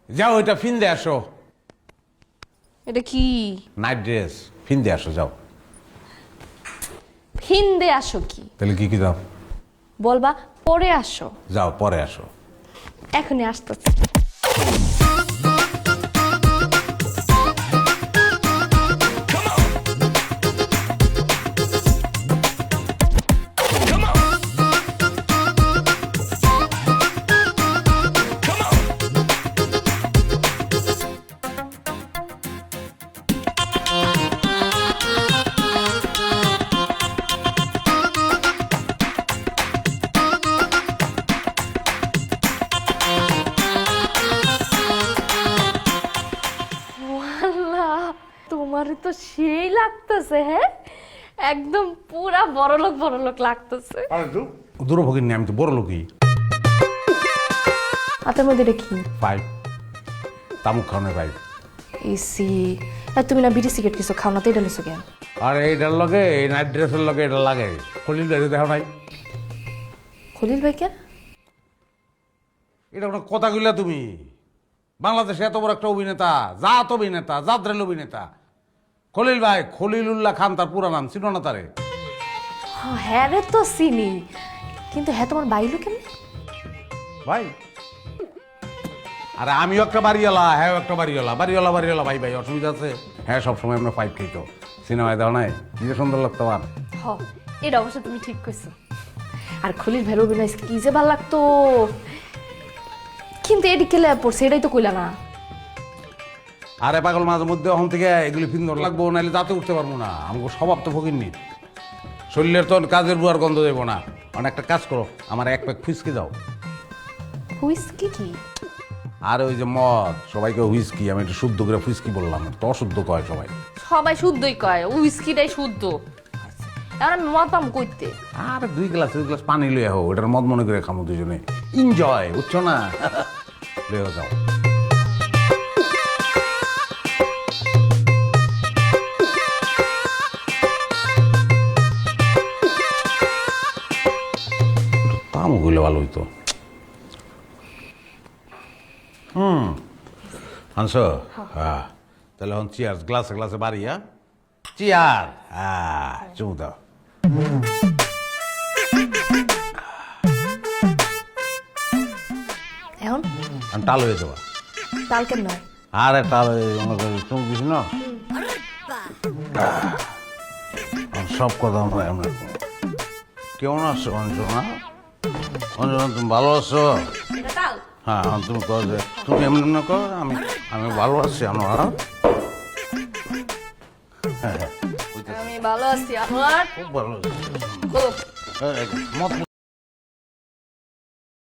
যাও ওইটা ফিন্দে আসো। এটা কি? নাইট ড্রেস, ফিন্দে আসো যাও। হিন্দে আসো কি? তাহলে কি কি যাও? বলবা পরে আসো। যাও পরে আসো। এখনই আসতেছি। আল্লাহ, তোমার তো সেই লাগতেছে। হ্যাঁ, একদম পুরা বড়লোক লাগতেছে। দূরভোগী নেই, আমি তো বড় লোকই। আপনার মধ্যে এটা কি? পাইপ, তামুক খাওয়ানোর পাইপ। এসি। আর তুমি না বিড়ি সিগারেট কিছু খাও না, তো এটা লিখছো কেন? আর এইটার লগে এই নাইট ড্রেসের লগে এটা লাগে। খলিল ভাই দেখো নাই? খলিল ভাই কেন? এটা কোনো কথা কইলা তুমি? বাংলাদেশে এত বড় একটা অভিনেতা, জাত অভিনেতা, জাদ্রেল অভিনেতা খলিল ভাই, খলিলুল্লাহ খান তার পুরা নাম, চিনো না তারে? হ্যাঁ রে, তো চিনি, কিন্তু হ্যাঁ তোমার বাইলো কেন? ভাই আরে আমিও একটা বাড়িওয়ালা, হ্যাঁ একটা বাড়িওয়ালা ভাই ভাই, অসুবিধা আছে? হ্যাঁ সবসময় আমরা ফাইট খাইতো, সিনেমায় দাও নাই, কি যে সুন্দর লাগতো আমার। হ, এটা অবশ্য তুমি ঠিক কইছো। আর খলিল ভাইয়ের অভিনয় কি যে ভালো লাগতো, কিন্তু এটি কেলে পড়ছে এটাই তো কইলা না। আরে পাগল, মাঝে মধ্যে ওখান থেকে এগুলি ফিন্দর লাগবো, নাহলে তাতে উঠতে পারবো না। আমাকে স্বভাব তো ফকিরনি, শরীরের তো কাজের বুয়ার গন্ধ দেবো না। অনেকটা কাজ করো, আমার এক প্যাক হুইস্কি দাও। হুইস্কি কি? আর ওই যে মদ, সবাইকে হুইস্কি, আমি একটু শুদ্ধ করে হুইস্কি বললাম, তো অশুদ্ধ কয় সবাই। সবাই শুদ্ধই কয়, হুইস্কিটাই শুদ্ধ। এখন আমি মদ পাম কইতে। আর দুই গ্লাস পানি লইয়া হোক, ওটার মদ মনে করে খামো দুজনে, এনজয়, বুঝছো না? লইয়া যাও। তামও হইলে ভালো হইতো। আনছো? হ্যাঁ, তাহলে এখন চিয়ার, গ্লাসে বাড়ি। হ্যাঁ, চিয়ার। হ্যাঁ, চুমু দাও। এখন আমি টাল হয়ে যাবা। তাল কেন নয়? আরে টাল হয়ে চুমু দিস না, সব কথা আমরা এমন। কেমন আছো অঞ্জনা? অঞ্জনা তুমি ভালো আছো? হ্যাঁ, তুমি কর যে তুমি এমনি এমনি কর, আমি ভালো আছি। আমার আমি ভালো আছি। আমার খুব ভালো আছি। খুব। মত